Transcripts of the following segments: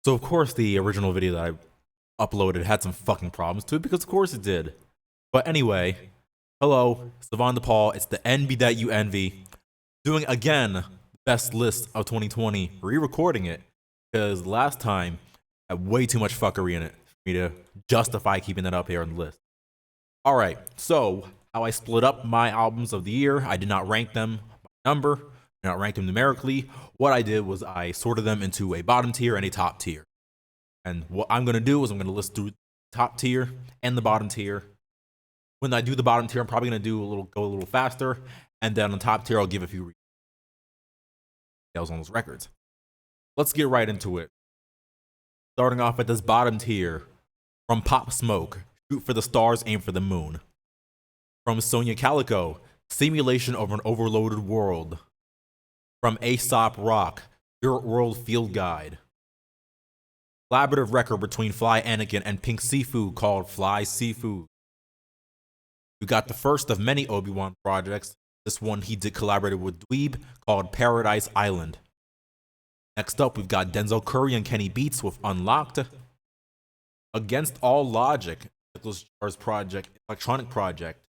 So of course the original video that I uploaded had some fucking problems to it, because of course it did. But anyway, hello, Savon DePaul, it's the NB that you envy, doing again the best list of 2020, re-recording it, because last time I had way too much fuckery in it for me to justify keeping that up here on the list. Alright, so how I split up my albums of the year, I did not rank them by number, did not rank them numerically. What I did was I sorted them into a bottom tier and a top tier. And what I'm going to do is I'm going to list through the top tier and the bottom tier. When I do the bottom tier, I'm probably going to go a little faster, and then on the top tier I'll give a few details on those records. Let's get right into it. Starting off at this bottom tier, from Pop Smoke, Shoot for the Stars, Aim for the Moon. From Sonia Calico, Simulation of an Overloaded World. From Aesop Rock, Spirit World Field Guide. Collaborative record between Fly Anakin and Pink Seafood called Fly Seafood. We got the first of many Obi-Wan projects. This one he did collaborated with Dweeb called Paradise Island. Next up, we've got Denzel Curry and Kenny Beats with Unlocked. Against All Logic, Nicholas Jar's project, electronic project.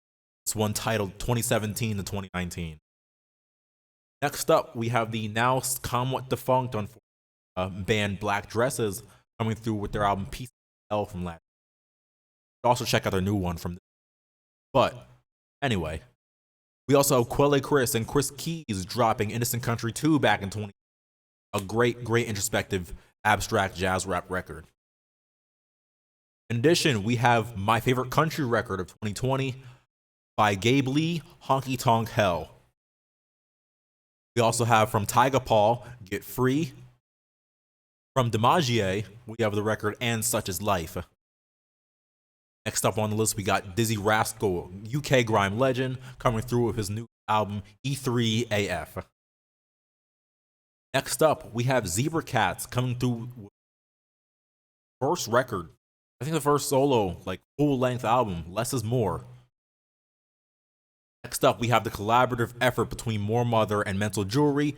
This one titled 2017 to 2019. Next up, we have the now somewhat defunct band Black Dresses coming through with their album Peace Hell from last year. Also check out their new one from this. But anyway, we also have Quelle Chris and Chris Keys dropping Innocent Country 2 back in 2020. A great introspective abstract jazz rap record. In addition, we have my favorite country record of 2020 by Gabe Lee, Honky Tonk Hell. We also have from Tyga Paul, Get Free. From Demagier, we have the record And Such Is Life. Next up on the list, we got Dizzy Rascal, UK grime legend, coming through with his new album E3AF. Next up, we have Zebra Cats coming through with first record, I think the first solo, full-length album, Less Is More. Next up, we have the collaborative effort between Moor Mother and Mental Jewelry,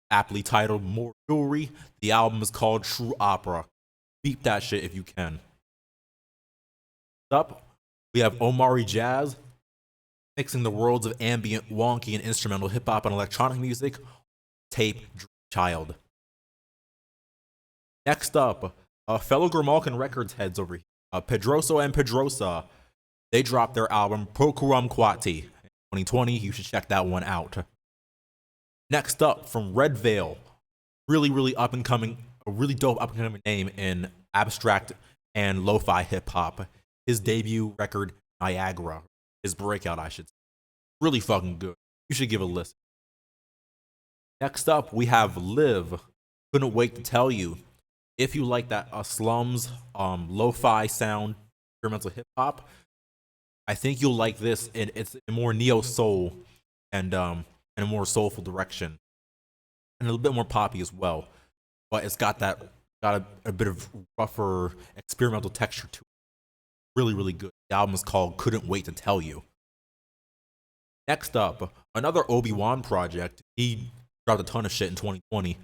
aptly titled More Jewelry. The album is called True Opera. Beep that shit if you can. Next up, we have Omari Jazz, mixing the worlds of ambient, wonky, and instrumental hip-hop and electronic music, tape Child. Next up, fellow Grimalkin Records heads over here, Pedroso and Pedrosa. They dropped their album Procurum Quati in 2020. You should check that one out. Next up, from Red Veil, really up and coming, a really dope up and coming name in abstract and lo-fi hip hop. His debut record, Niagara, his breakout, I should say. Really fucking good. You should give it a listen. Next up, we have Liv. Couldn't wait to tell you. If you like that slums, lo-fi sound, experimental hip hop, I think you'll like this. It's a more neo soul and a more soulful direction, and a little bit more poppy as well. But it's got a bit of rougher experimental texture to it. Really good. The album is called Couldn't Wait to Tell You. Next up, another Obi-Wan project. He dropped a ton of shit in 2020.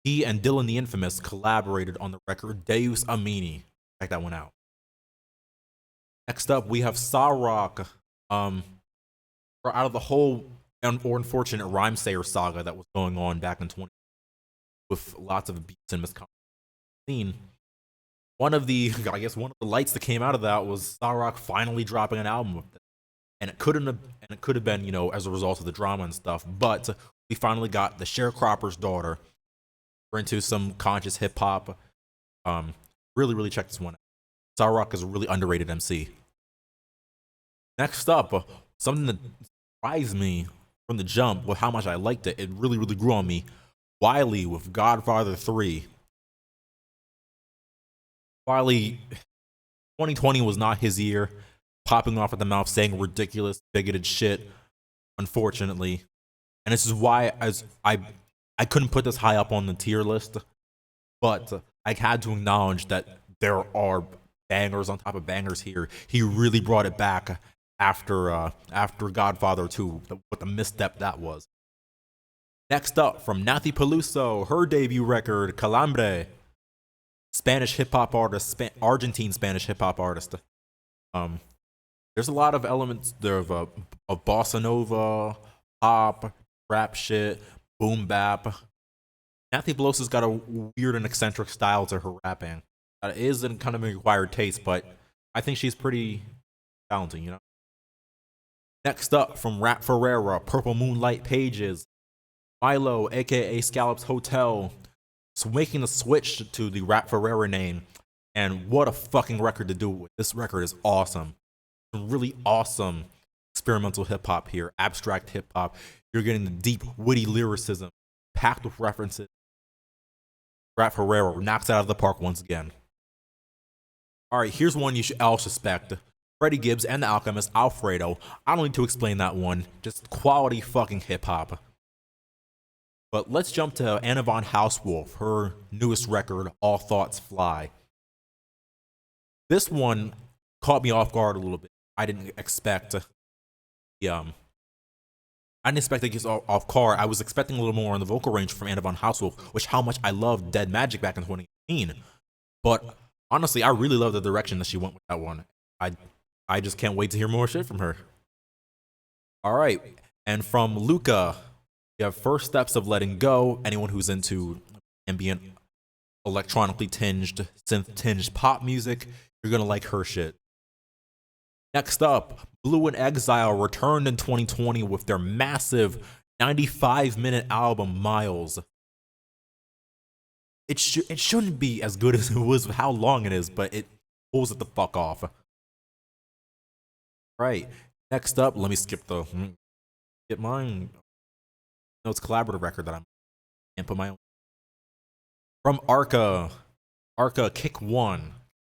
He and Dylan the Infamous collaborated on the record Deus Amini. Check that one out. Next up, we have Sarok. Out of the whole unfortunate Rhymesayer saga that was going on back in 2020, with lots of beats and misconceptions. One of the lights that came out of that was Sarok finally dropping an album with it. And it could have been, as a result of the drama and stuff. But we finally got the Sharecropper's Daughter. We're into some conscious hip hop. Really check this one out. Sarok is a really underrated MC. Next up, something that surprised me from the jump with how much I liked it. It really grew on me. Wiley with Godfather 3. Wiley, 2020 was not his year. Popping off at the mouth, saying ridiculous, bigoted shit, unfortunately. And this is why I couldn't put this high up on the tier list, but I had to acknowledge that there are bangers on top of bangers here. He really brought it back after Godfather 2, what the misstep that was. Next up, from Nathy Peluso, her debut record, Calambre. Spanish hip-hop artist, Argentine Spanish hip-hop artist. There's a lot of elements there of bossa nova, pop, rap shit, boom bap. Nathy Peluso's got a weird and eccentric style to her rapping. It is in kind of an acquired taste, but I think she's pretty talented, you know? Next up, from Rap Ferreira, Purple Moonlight Pages, Milo, aka Scallops Hotel, so making the switch to the Rap Ferreira name, and what a fucking record to do with. This record is awesome. Some really awesome experimental hip-hop here, abstract hip-hop. You're getting the deep, witty lyricism, packed with references. Rap Ferreira knocks it out of the park once again. Alright, here's one you should all suspect. Freddie Gibbs and the Alchemist, Alfredo. I don't need to explain that one. Just quality fucking hip-hop. But let's jump to Anna von Hauswolf, her newest record, All Thoughts Fly. This one caught me off guard a little bit. I didn't expect it gets off guard. I was expecting a little more on the vocal range from Anna von Hauswolf, which how much I loved Dead Magic back in 2018. But honestly, I really love the direction that she went with that one. I just can't wait to hear more shit from her. All right, and from Luca, you have First Steps of Letting Go. Anyone who's into ambient, electronically tinged, synth-tinged pop music, you're gonna like her shit. Next up, Blue in Exile returned in 2020 with their massive 95-minute album, Miles. It shouldn't be as good as it was with how long it is, but it pulls it the fuck off. Right. Next up, let me get mine. No, it's a collaborative record that I can't put my own. From Arca, Kick 1. I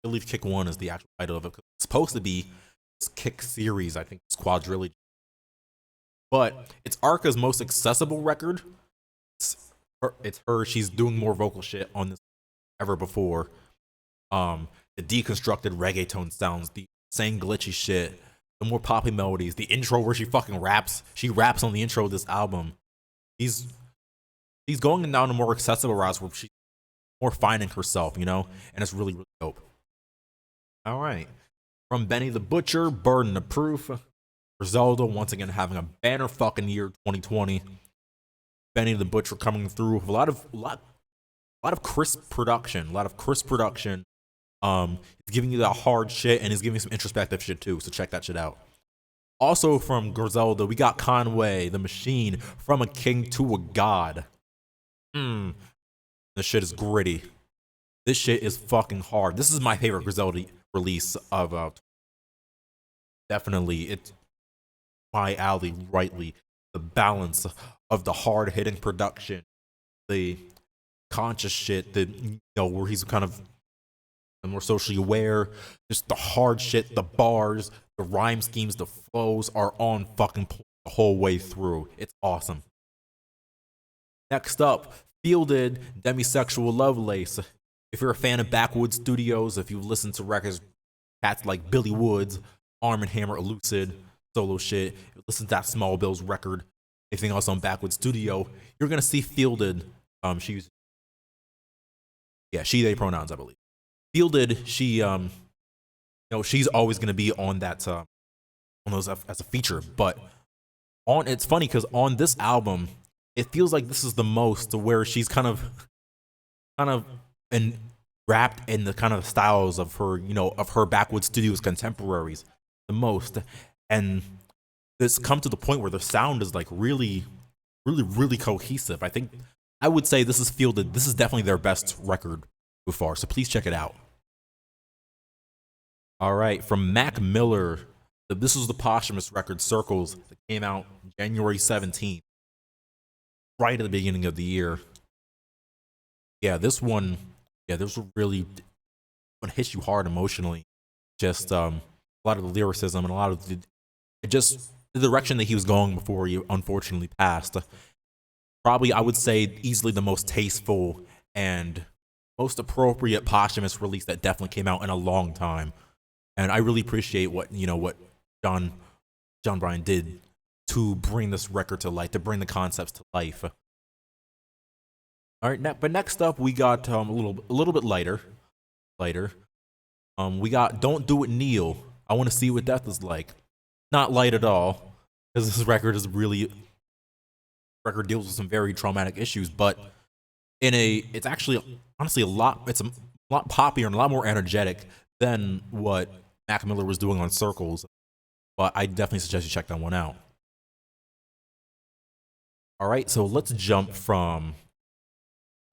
believe Kick 1 is the actual title of it. It's supposed to be this Kick series, I think it's quadrilogy. But it's Arca's most accessible record. It's her, she's doing more vocal shit on this ever before. The deconstructed reggaeton sounds, the insane glitchy shit, the more poppy melodies, the intro where she fucking raps. She raps on the intro of this album. He's going down a more accessible route where she's more finding herself, you know? And it's really, really dope. All right. From Benny the Butcher, Burden of Proof. Griselda once again having a banner fucking year 2020. Benny the Butcher coming through with a lot of crisp production. He's giving you that hard shit and he's giving you some introspective shit too. So check that shit out. Also from Griselda, we got Conway, the Machine, From a King to a God. This shit is gritty. This shit is fucking hard. This is my favorite Griselda release of definitely. It's my alley, rightly. The balance of the hard-hitting production, the conscious shit, where he's kind of more socially aware, just the hard shit, the bars, the rhyme schemes, the flows are on fucking point the whole way through. It's awesome. Next up, Fielded, Demisexual Lovelace. If you're a fan of Backwoods Studios, if you listen to records, cats like Billy Woods, Armand Hammer, Elucid, solo shit, if you listen to that Small Bills record, anything else on Backwoods Studio, you're gonna see Fielded. She, they pronouns, I believe. Fielded, she's always gonna be on that on those as a feature. But it's funny because on this album, it feels like this is the most where she's kind of wrapped in the kind of styles of her, of her Backwoods Studios contemporaries the most. And it's come to the point where the sound is like really, really, really cohesive. I would say this is Fielded. This is definitely their best record so far. So please check it out. All right, from Mac Miller, this was the posthumous record Circles that came out January 17th, right at the beginning of the year. Yeah, this one really hits you hard emotionally. Just a lot of the lyricism and a lot of the direction that he was going before he unfortunately passed. Probably, I would say, easily the most tasteful and most appropriate posthumous release that definitely came out in a long time. And I really appreciate what John Bryan did to bring this record to life, to bring the concepts to life. All right, but next up we got a little bit lighter. We got "Don't Do It, Neil." I want to see what death is like. Not light at all, because this record deals with some very traumatic issues, but it's actually honestly a lot poppier and a lot more energetic than what Mac Miller was doing on Circles. But I definitely suggest you check that one out. All right, so let's jump from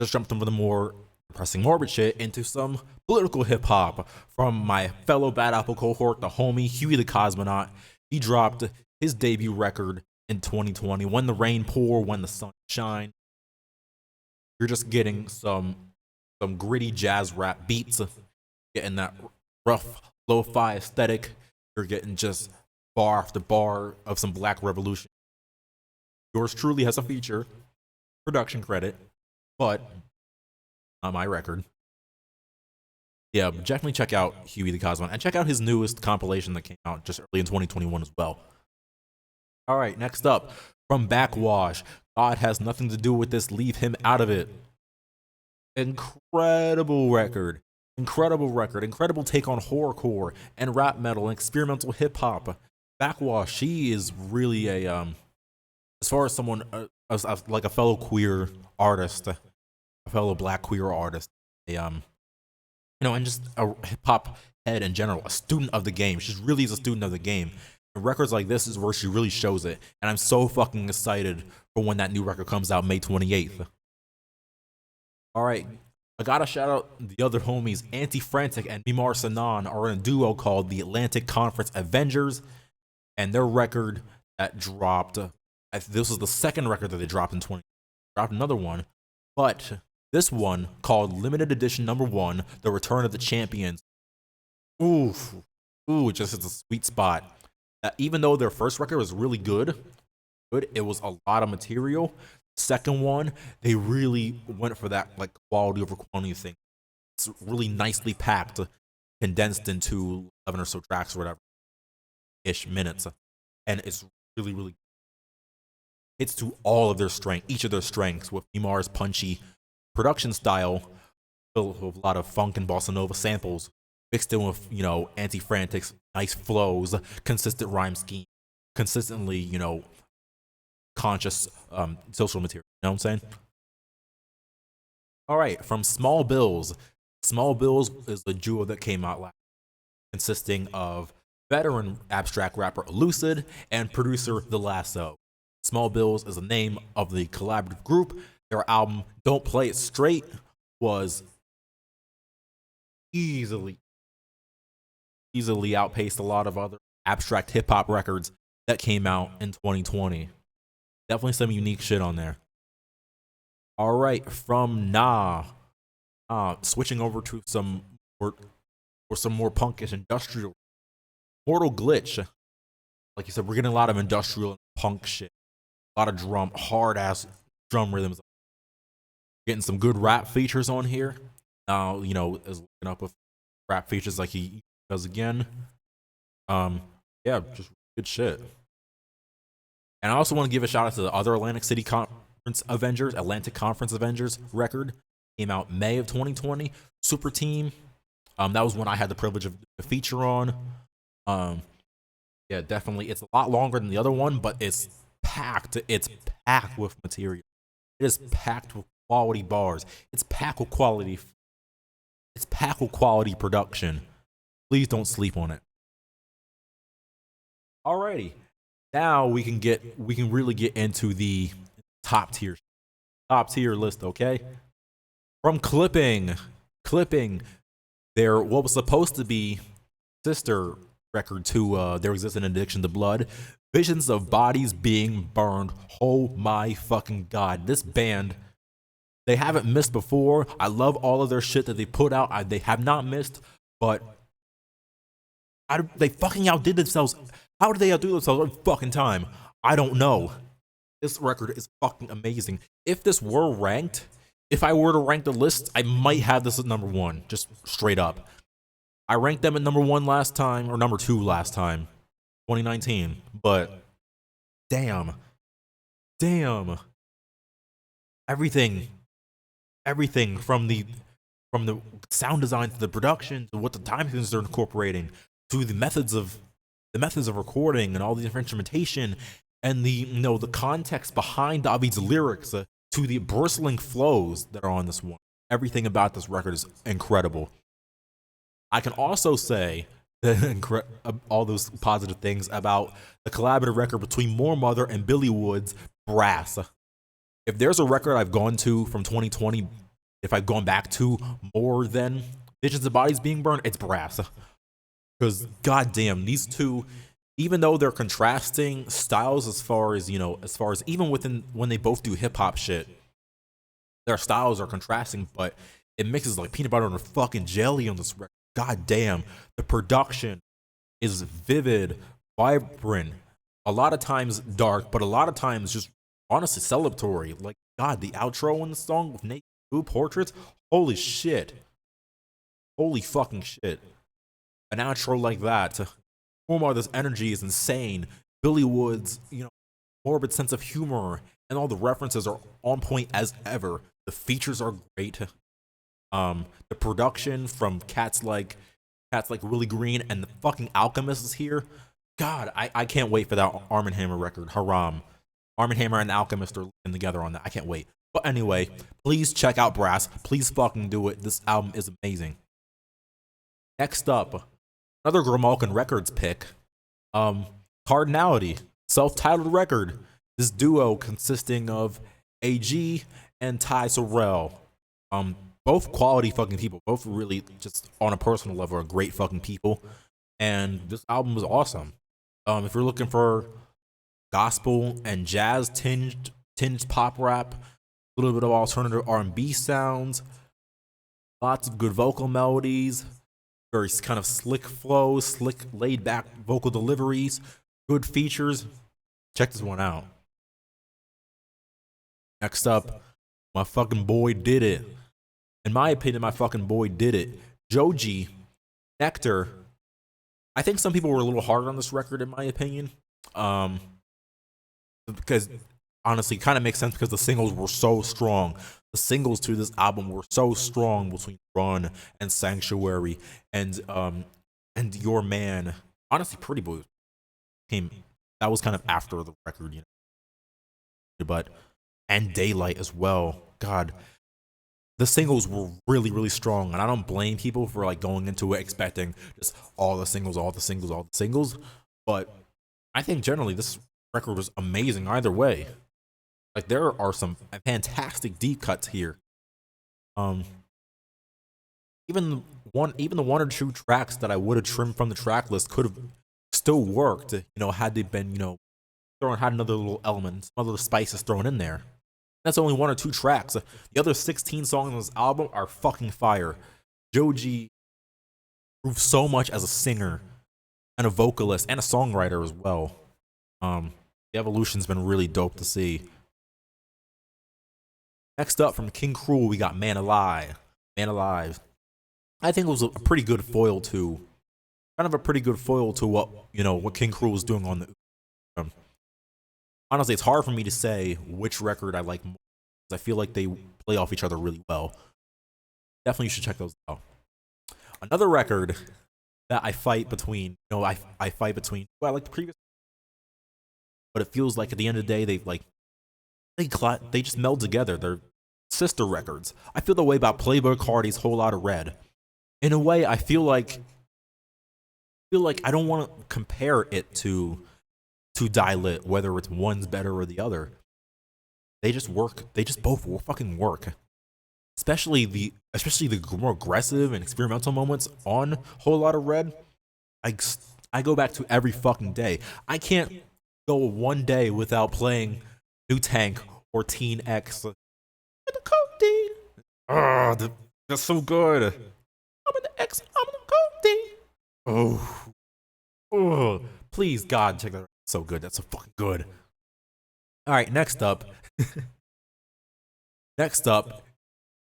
the more depressing, morbid shit into some political hip hop from my fellow Bad Apple cohort, the homie Huey the Cosmonaut. He dropped his debut record in 2020, "When the Rain Pour, When the Sun Shine." You're just getting some gritty jazz rap beats, getting that rough lo-fi aesthetic. You're getting just bar after bar of some Black Revolution. Yours truly has a feature production credit, but not my record. Yeah, but definitely check out Huey the Cosmonaut and check out his newest compilation that came out just early in 2021 as well. All right, next up from Backwash, "God Has Nothing to Do with This, Leave Him Out of It." Incredible record, incredible take on horrorcore and rap metal and experimental hip hop. Backwash, she is really a as far as someone like a fellow queer artist, a fellow Black queer artist, and just a hip hop head in general, a student of the game. She really is a student of the game. And records like this is where she really shows it. And I'm so fucking excited for when that new record comes out May 28th. All right, I gotta shout out the other homies. Anti-Frantic and Mimar Sanan are in a duo called the Atlantic Conference Avengers, and their record that dropped, this was the second record that they dropped in 2020. Dropped another one, but this one called Limited Edition Number 1, The Return of the Champions. Ooh, just hits a sweet spot. Even though their first record was really good, it was a lot of material. Second one, they really went for that like quality over quantity thing. It's really nicely packed, condensed into 11 or so tracks or whatever ish minutes, and it's really hits to all of their strength, each of their strengths, with Mimar's punchy production style filled with a lot of funk and bossa nova samples, mixed in with Anti-Frantic's nice flows, consistent rhyme scheme, consistently conscious social material. You know what I'm saying? All right, from Small Bills. Small Bills is the duo that came out last, consisting of veteran abstract rapper Lucid and producer The Lasso. Small Bills is the name of the collaborative group. Their album Don't Play It Straight was easily outpaced a lot of other abstract hip hop records that came out in 2020. Definitely some unique shit on there. All right, from switching over to some more punkish industrial. Mortal Glitch. Like you said, we're getting a lot of industrial punk shit. A lot of hard ass drum rhythms. Getting some good rap features on here. Now, is looking up with rap features like he does again. Yeah, just good shit. And I also want to give a shout out to the other Atlantic Conference Avengers record. Came out May of 2020. Super Team. That was one I had the privilege of the feature on. Yeah, definitely. It's a lot longer than the other one, but it's packed. It's packed with material. It is packed with quality bars. It's packed with quality. It's packed with quality production. Please don't sleep on it. Alrighty. Now we can really get into the top tier list, okay? From Clipping, their what was supposed to be sister record to There Exists an Addiction to Blood, Visions of Bodies Being Burned. Oh my fucking god. This band, they haven't missed before. I love all of their shit that they put out. They have not missed, but they fucking outdid themselves. How did they outdo themselves every fucking time? I don't know. This record is fucking amazing. If this were ranked, if I were to rank the list, I might have this at number 1, just straight up. I ranked them at number 1 last time, or number 2 last time, 2019. But damn, everything everything from the sound design to the production to what the time things they're incorporating to the methods of recording and all the different instrumentation and the the context behind David's lyrics to the bristling flows that are on this one. Everything about this record is incredible. I can also say all those positive things about the collaborative record between Moor Mother and Billy Woods, Brass. If there's a record I've gone to from 2020, if I've gone back to more than Visions of Bodies Being Burned, it's Brass. Because goddamn, these two, even though they're contrasting styles as far as even within when they both do hip hop shit, their styles are contrasting, but it mixes like peanut butter and fucking jelly on this record. God damn, the production is vivid, vibrant, a lot of times dark, but a lot of times just honestly celebratory. Like, God, the outro in the song with Naked Portraits, holy shit. Holy fucking shit. An outro like that. Moor Mother's energy is insane. Billy Woods, morbid sense of humor, and all the references are on point as ever. The features are great. The production from cats like Willie Green and the fucking Alchemist is here. God, I can't wait for that Armand Hammer record. Haram. Armand Hammer and the Alchemist are living together on that. I can't wait. But anyway, please check out Brass. Please fucking do it. This album is amazing. Next up, another Grimalkin Records pick. Cardinality, self-titled record. This duo consisting of AG and Ty Sorrell. Both quality fucking people. Both really, just on a personal level, are great fucking people. And this album was awesome. If you're looking for gospel and jazz tinged pop rap, a little bit of alternative R&B sounds, lots of good vocal melodies, very kind of slick flows, slick laid back vocal deliveries, good features, check this one out. Next up, my fucking boy did it. In my opinion, my fucking boy did it. Joji, Nectar. I think some people were a little hard on this record, in my opinion. Because honestly, it kind of makes sense because the singles were so strong. The singles to this album were so strong between Run and Sanctuary and Your Man. Honestly, Pretty Boy came. That was kind of after the record, But and Daylight as well. God, the singles were really, really strong, and I don't blame people for like going into it expecting just all the singles. But I think generally this record was amazing either way. Like, there are some fantastic deep cuts here. Even the one or two tracks that I would have trimmed from the track list could have still worked, had they been, had another little element, some other spices thrown in there. That's only one or two tracks. The other 16 songs on this album are fucking fire. Joji proved so much as a singer and a vocalist and a songwriter as well. The evolution's been really dope to see. Next up, from King Krule, we got Man Alive. I think it was a pretty good foil to what King Krule was doing on the. Honestly, it's hard for me to say which record I like more, because I feel like they play off each other really well. Definitely, you should check those out. Another record that I fight between, I fight between. Well, I like the previous, but it feels like at the end of the day, they just meld together. They're sister records. I feel the way about Playboi Carti's Whole Lotta Red. In a way, I feel like I don't want to compare it to Dilit, whether it's one's better or the other. They just work. They just both fucking work. Especially the more aggressive and experimental moments on Whole Lotta Red. I go back to every fucking day. I can't go one day without playing New Tank or Teen X. The codeine. That's so good. I'm in the X. I'm in the codeine. Oh, please, God, check that out. So good. That's so fucking good. All right, next up.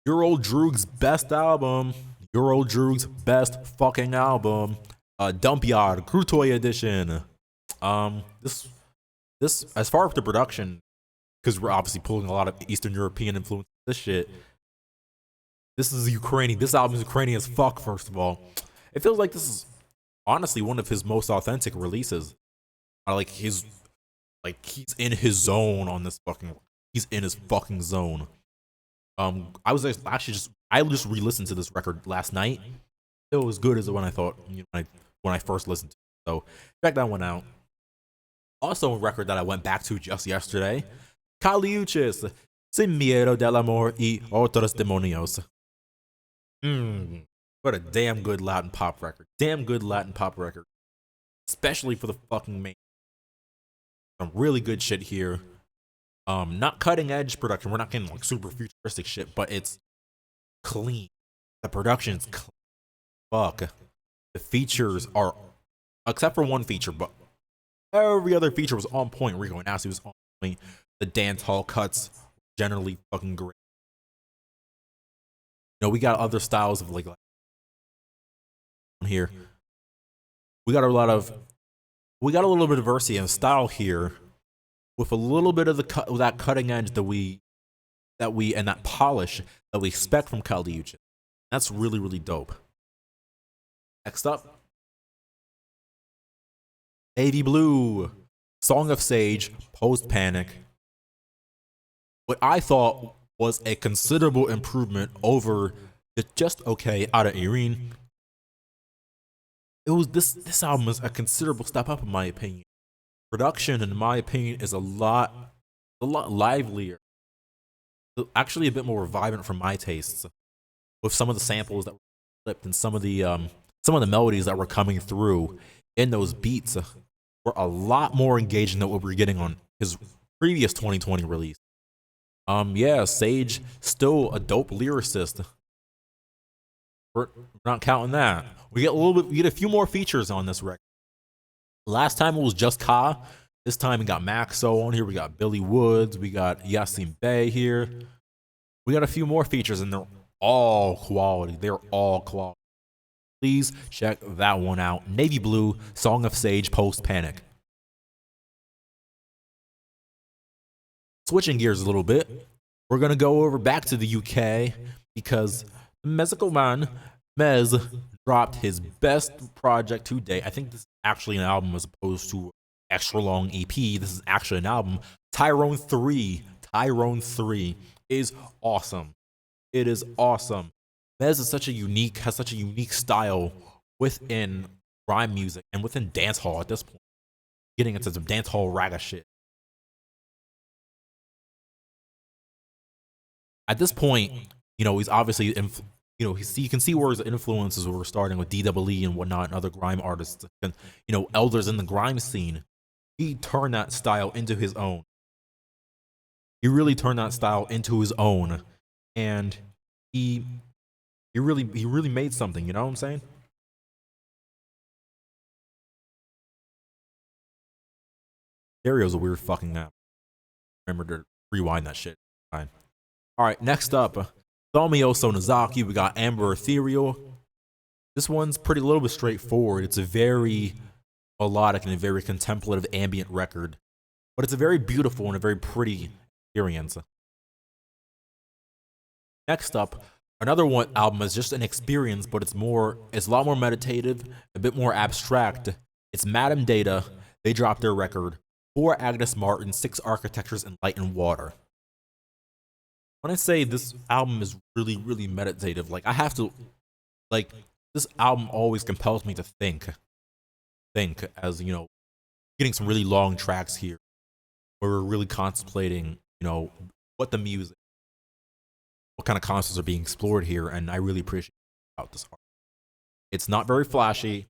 Your old Droog's best album. Fucking album. Dump Yard, Krutoy edition. This, as far as the production, because we're obviously pulling a lot of Eastern European influence, this shit, This is Ukrainian. This album is Ukrainian as fuck. First of all, it feels like this is honestly one of his most authentic releases. Like he's in his zone on this fucking. He's in his fucking zone. I was actually I just re-listened to this record last night. It was good as when I thought, when I first listened to it. So check that one out. Also a record that I went back to just yesterday. Uchis, Sin Miedo del Amor y Otros Demonios. What a damn good Latin pop record. Damn good Latin pop record. Especially for the fucking main. Some really good shit here. Not cutting edge production. We're not getting like super futuristic shit, but it's clean. The production's clean. Fuck. The features are, except for one feature, but every other feature was on point. Rico and Nasty was on point. The dance hall cuts generally fucking great. You know, we got other styles of like here. We got a little bit of diversity in style here, with a little bit of that cutting edge and that polish that we expect from Uchis. That's really, really dope. Next up, Navy Blue, Song of Sage, Post Panic. What I thought was a considerable improvement over the just okay out of Yearning. It was this album is a considerable step up in my opinion. Production, in my opinion, is a lot livelier. Actually, a bit more vibrant for my tastes, with some of the samples that were flipped and some of the melodies that were coming through in those beats were a lot more engaging than what we were getting on his previous 2020 release. Yeah, Sage still a dope lyricist. We're not counting that. We get a few more features on this record. Last time it was just Ka. This time we got Maxo on here. We got Billy Woods. We got Yasin Bey here. We got a few more features, and they're all quality. They're all quality. Please check that one out. Navy Blue, Song of Sage, Post Panic. Switching gears a little bit, we're gonna go over back to the UK because the Mexico man Mez dropped his best project to date. I think this is actually an album as opposed to extra long EP. This is actually an album. Tyrone 3. Tyrone 3 is awesome. It is awesome. Mez is has such a unique style within rhyme music and within dancehall at this point. Getting into some dancehall ragga shit. At this point, you know, he's obviously, you can see where his influences were starting with DWE and whatnot and other grime artists and, elders in the grime scene. He turned that style into his own. He really turned that style into his own. And he really made something, you know what I'm saying? Stereo's a weird fucking app. Remember to rewind that shit. Fine. Alright, next up, Thaumiel Sonozaki. We got Amber Ethereal. This one's a little bit straightforward. It's a very melodic and a very contemplative ambient record. But it's a very beautiful and a very pretty experience. Next up, another one album is just an experience, but it's a lot more meditative, a bit more abstract. It's Madame Data. They dropped their record. 4 Agnes Martin, 6 Architectures, and Light and Water. When I say this album is really, really meditative, this album always compels me to think as, getting some really long tracks here where we're really contemplating, what kind of concepts are being explored here, and I really appreciate about this art. It's not very flashy,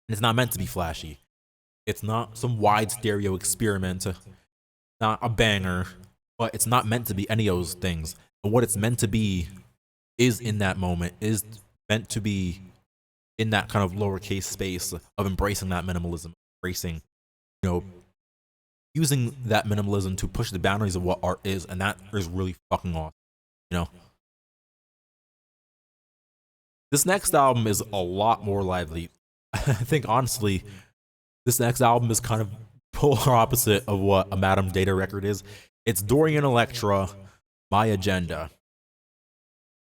and it's not meant to be flashy. It's not some wide stereo experiment, not a banger, but it's not meant to be any of those things. And what it's meant to be is in that moment, is meant to be in that kind of lowercase space of embracing that minimalism, embracing, using that minimalism to push the boundaries of what art is, and that is really fucking awesome, This next album is a lot more lively. I think, honestly, this next album is kind of polar opposite of what a Madame Data record is. It's Dorian Electra, My Agenda.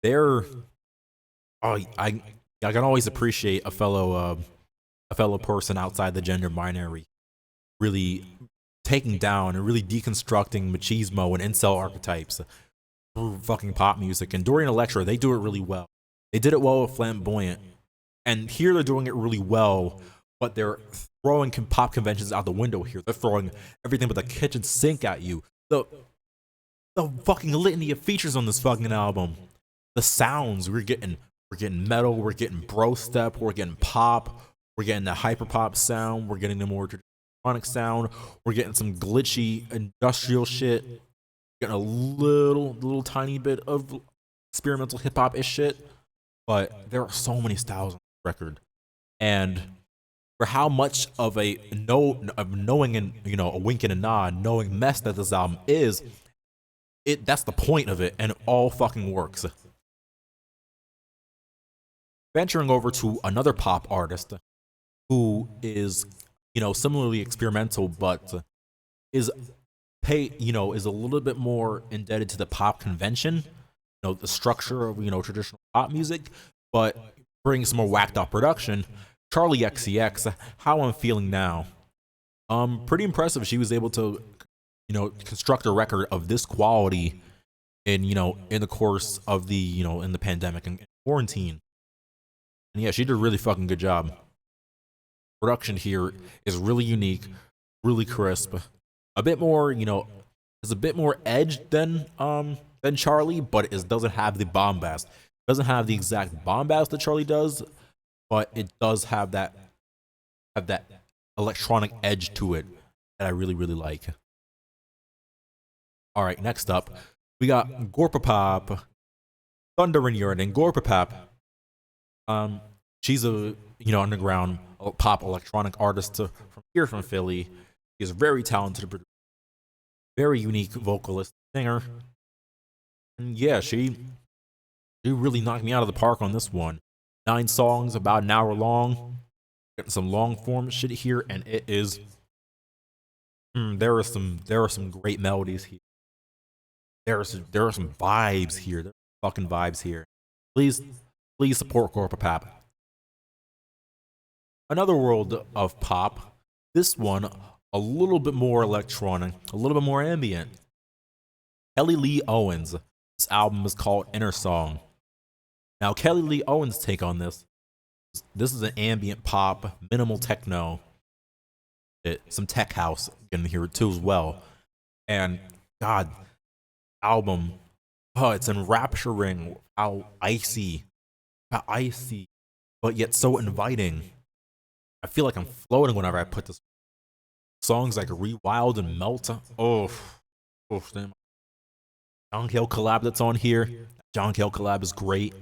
they're I can always appreciate a fellow person outside the gender binary really taking down and really deconstructing machismo and incel archetypes through fucking pop music. And Dorian Electra, they do it really well. They did it well with Flamboyant, and here they're doing it really well, but they're throwing pop conventions out the window here. They're throwing everything but the kitchen sink at you. The fucking litany of features on this fucking album. The sounds we're getting metal, we're getting bro step, we're getting pop, we're getting the hyper pop sound, we're getting the more electronic sound, we're getting some glitchy industrial shit, getting a little tiny bit of experimental hip hop ish shit. But there are so many styles on this record, and for how much of a knowing and a wink and a nod, knowing mess that this album is, that's the point of it, and it all fucking works. Venturing over to another pop artist who is, similarly experimental, but is a little bit more indebted to the pop convention, the structure of traditional pop music, but brings some more whacked out production. Charli XCX, How I'm Feeling Now. Pretty impressive. She was able to, construct a record of this quality in the course of the in the pandemic and quarantine. And yeah, she did a really fucking good job. Production here is really unique, really crisp, a bit more, is a bit more edge than Charli, but it doesn't have the bombast. It doesn't have the exact bombast that Charli does, but it does have that electronic edge to it that I really, really like. All right, next up, we got Gorpopap, Thunder and Yearning. Gorpopap, she's a underground pop electronic artist from Philly. She's very talented, very unique vocalist, singer. And yeah, she really knocked me out of the park on this one. 9 songs, about an hour long. Getting some long form shit here, and it is. There are some great melodies here. There are some vibes here. There are fucking vibes here. Please support Gorpopap. Another world of pop. This one a little bit more electronic, a little bit more ambient. Kelly Lee Owens. This album is called Inner Song. Now, Kelly Lee Owens' take on this is an ambient pop, minimal techno, some tech house in here too as well. And God, album, it's enrapturing, how icy, but yet so inviting. I feel like I'm floating whenever I put this. Songs like Rewild and Melt. Oh damn. John Cale collab that's on here. John Cale collab is great.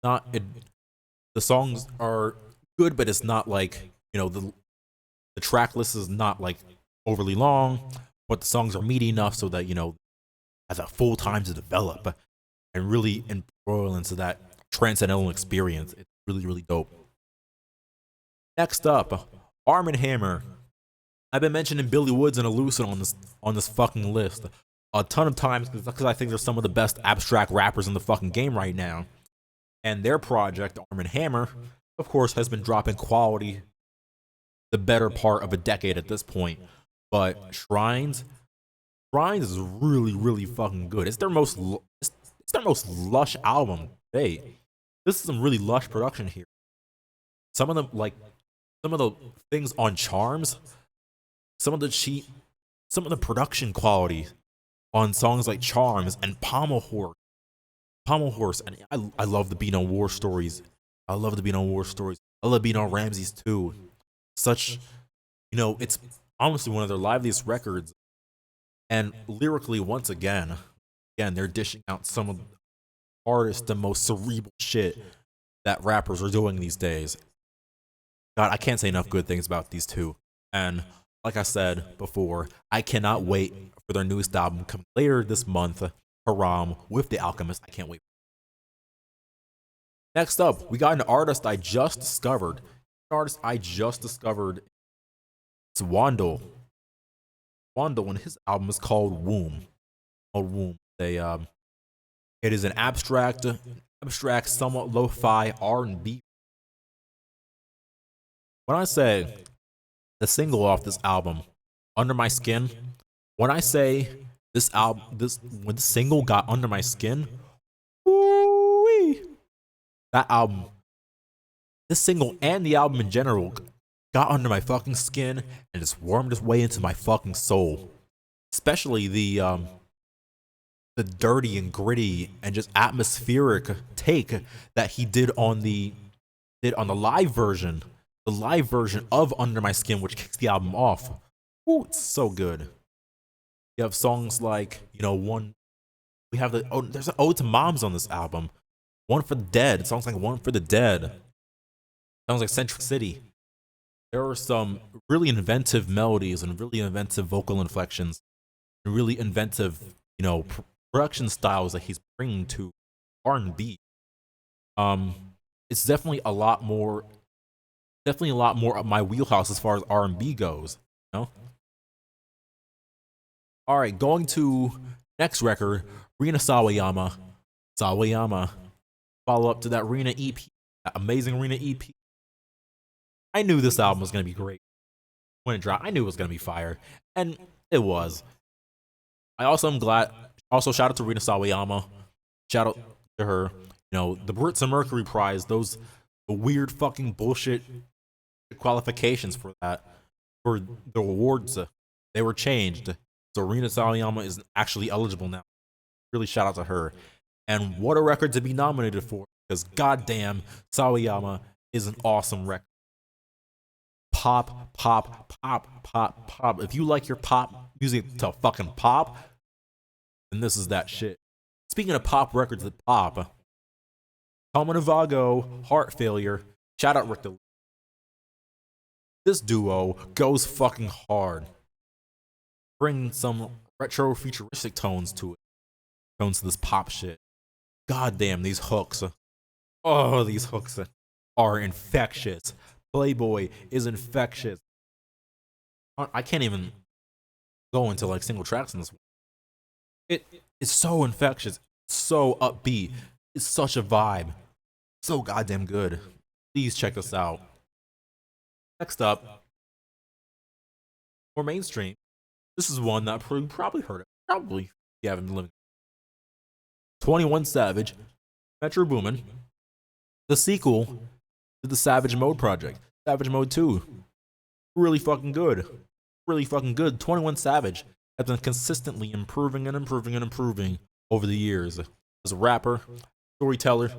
The songs are good, but it's not like, the track list is not like overly long, but the songs are meaty enough so that, has a full time to develop and really embroil into that transcendental experience. It's really, really dope. Next up, Armand Hammer. I've been mentioning Billy Woods and Elucid on this fucking list a ton of times because I think they're some of the best abstract rappers in the fucking game right now. And their project, Armand Hammer, of course, has been dropping quality the better part of a decade at this point. But Shrines is really, really fucking good. It's their most lush album. Hey, this is some really lush production here. Some of the things on Charms, some of the production quality on songs like Charms and Pommel Horse, and I love the Beat on War Stories. I love Beat on Ramses too. Such, it's honestly one of their liveliest records. And lyrically, once again, they're dishing out some of the hardest and most cerebral shit that rappers are doing these days. God, I can't say enough good things about these two. And like I said before, I cannot wait for their newest album coming later this month, Haram, with The Alchemist. I can't wait. Next up, we got an artist I just discovered. It's Wando. And his album is called Womb. It is an abstract, somewhat lo-fi R&B. When I say the single off this album, Under My Skin, when I say when the single got under my skin, woo-wee, that album, this single and the album in general got under my fucking skin and just wormed its way into my fucking soul. Especially the dirty and gritty and just atmospheric take that he did on the live version. The live version of Under My Skin, which kicks the album off. Ooh, it's so good. You have songs like, there's an ode to moms on this album. One for the Dead. Songs like One for the Dead. Sounds like Centric City. There are some really inventive melodies and really inventive vocal inflections and really inventive, production styles that he's bringing to R&B. It's definitely a lot more up my wheelhouse as far as R&B goes, All right, going to next record, Rina Sawayama. Follow up to that Rina EP, that amazing Rina EP. I knew this album was gonna be great when it dropped. I knew it was gonna be fire, and it was. I also am glad. Also, shout out to Rina Sawayama. Shout out to her. The Brits and Mercury Prize. The weird fucking bullshit qualifications for the awards, they were changed. So Rina Sawayama is actually eligible now. Really shout out to her. And what a record to be nominated for, because goddamn, Sawayama is an awesome record. Pop, pop, pop, pop, pop. If you like your pop music to fucking pop, then this is that shit. Speaking of pop records that pop, Vago, Heart Failure, shout out Rick the. This duo goes fucking hard. Bring some retro futuristic tones to this pop shit. Goddamn, these hooks. Oh, these hooks are infectious. Playboi is infectious. I can't even go into like single tracks in this one. It's so infectious, so upbeat. It's such a vibe. So goddamn good. Please check this out. Next up, more mainstream. This is one that you probably heard of. Probably, if you haven't been living. 21 Savage, Metro Boomin, the sequel to the Savage Mode project. Savage Mode 2. Really fucking good. Really fucking good. 21 Savage has been consistently improving and improving and improving over the years. As a rapper, storyteller,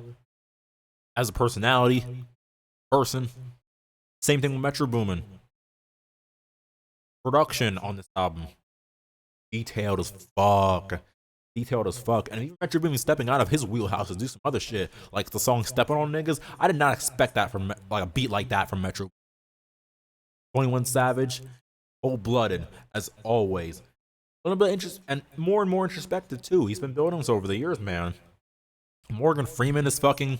as a personality, person. Same thing with Metro Boomin. Production on this album, detailed as fuck. And even Metro Boomin stepping out of his wheelhouse to do some other shit, like the song "Stepping on Niggas." I did not expect that from like a beat like that from Metro. 21 Savage, cold-blooded as always. A little bit and more introspective too. He's been building this over the years, man. Morgan Freeman is fucking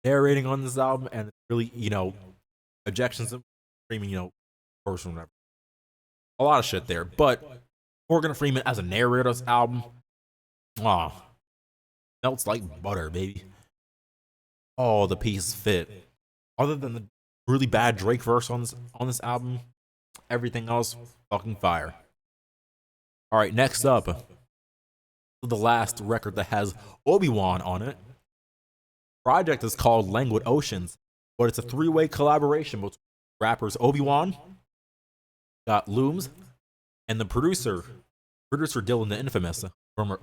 narrating on this album, and really, objections to Freeman, person, whatever. A lot of shit there, but Morgan Freeman as a narrator of this album, melts like butter, baby. All the pieces fit. Other than the really bad Drake verse on this album, everything else fucking fire. All right, next up, the last record that has Obi-Wan on it. Project is called Languid Oceans, but it's a 3-way collaboration between rappers Obi-Wan, got Looms, and the producer Dylan the Infamous, from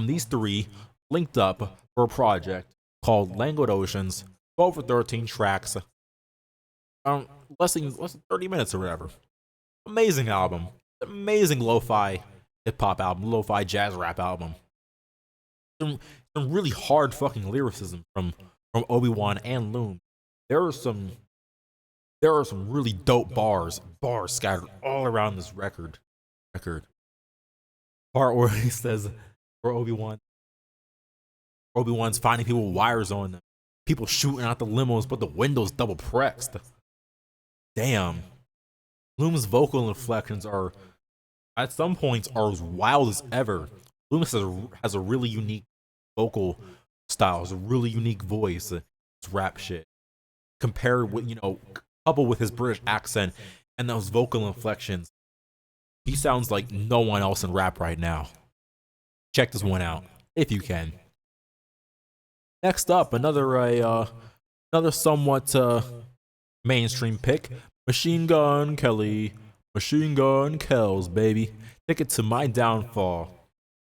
these three linked up for a project called Languid Oceans, 12 or 13 tracks, less than 30 minutes or whatever. Amazing album, amazing lo-fi hip-hop album, lo-fi jazz rap album. Some really hard fucking lyricism from Obi-Wan and Loom. There are some really dope bars scattered all around this record. Part where he says, for Obi-Wan's finding people with wires on them, people shooting out the limos, but the windows double pressed. Damn. Loom's vocal inflections are, at some points, are as wild as ever. Loomis has a really unique vocal style, has a really unique voice. It's rap shit. Compared with, coupled with his British accent and those vocal inflections, he sounds like no one else in rap right now. Check this one out if you can. Next up, another somewhat mainstream pick, Machine Gun Kelly. Machine Gun Kells, baby. Ticket to my downfall.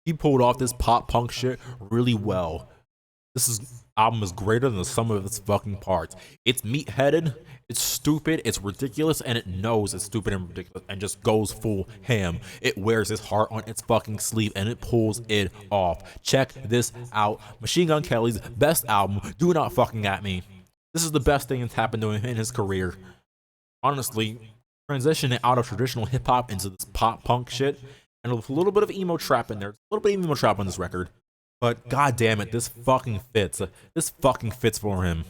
He pulled off this pop punk shit really well. This album is greater than the sum of its fucking parts. It's meat-headed, it's stupid, it's ridiculous, and it knows it's stupid and ridiculous and just goes full ham. It wears its heart on its fucking sleeve and it pulls it off. Check this out. Machine Gun Kelly's best album, Do Not Fucking At Me. This is the best thing that's happened to him in his career. Honestly, transitioning out of traditional hip-hop into this pop-punk shit, and with a little bit of emo trap in there. A little bit of emo trap on this record. But god damn it, this fucking fits. This fucking fits for him.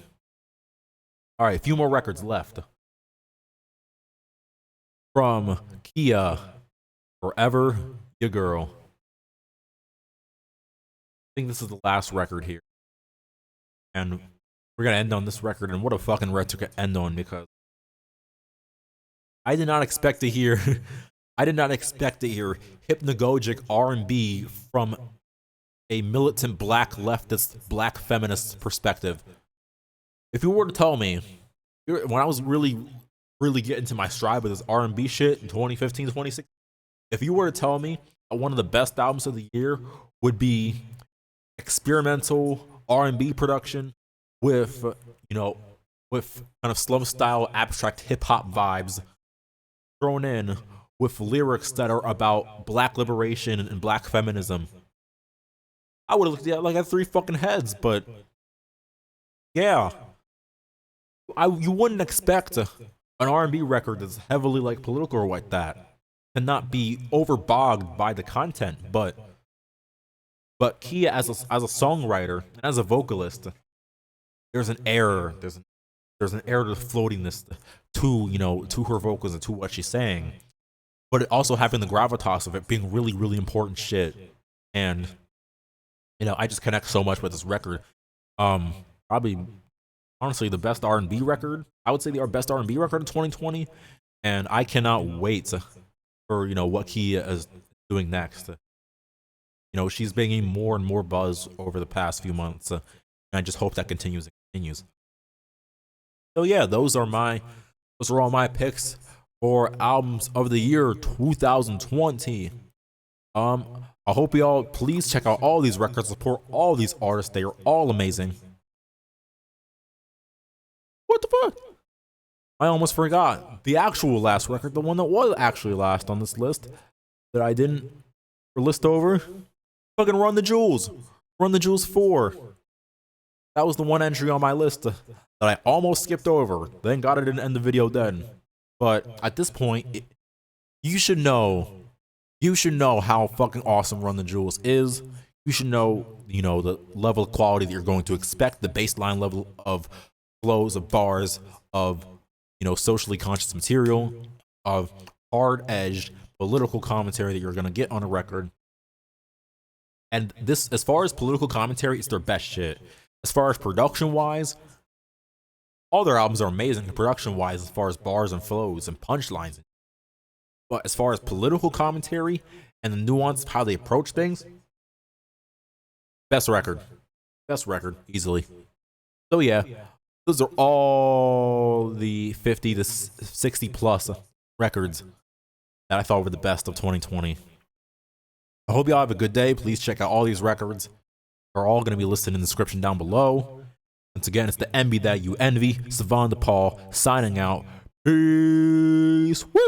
Alright, a few more records left. From Kia, Forever Your Girl. I think this is the last record here. And we're gonna end on this record, and what a fucking record to end on, because I did not expect to hear hypnagogic R&B from a militant black leftist, black feminist perspective. If you were to tell me, when I was really getting to my stride with this R&B shit in 2015, 2016, if you were to tell me that one of the best albums of the year would be experimental R&B production with, with kind of slum style abstract hip hop vibes thrown in with lyrics that are about black liberation and black feminism, I would have looked at it like I had 3 fucking heads. But yeah, you wouldn't expect an R&B record that's heavily like political or like that to not be overbogged by the content. But Kia as a songwriter and as a vocalist, there's an air to the floatiness to her vocals and to what she's saying, but it also having the gravitas of it being really, really important shit. And I just connect so much with this record. Probably, honestly, the best R&B record. I would say our best R&B record in 2020, and I cannot wait for what Kia is doing next. She's bringing more and more buzz over the past few months, and I just hope that continues and continues. So yeah, those are all my picks for albums of the year 2020. I hope y'all please check out all these records, support all these artists. They are all amazing. What the fuck? I almost forgot the actual last record, the one that was actually last on this list that I didn't list over. Fucking Run the Jewels. Run the Jewels 4. That was the one entry on my list that I almost skipped over. Thank God I didn't end the video then. But at this point, you should know how fucking awesome Run the Jewels is. You should know, the level of quality that you're going to expect, the baseline level of flows, of bars, of, socially conscious material, of hard-edged political commentary that you're going to get on a record. And this, as far as political commentary, it's their best shit. As far as production-wise, all their albums are amazing production-wise as far as bars and flows and punchlines. But as far as political commentary and the nuance of how they approach things, best record. Best record, easily. So yeah, those are all the 50 to 60 plus records that I thought were the best of 2020. I hope y'all have a good day. Please check out all these records. They're all going to be listed in the description down below. Once again, it's the MB that you envy. Savon DePaul signing out. Peace. Woo!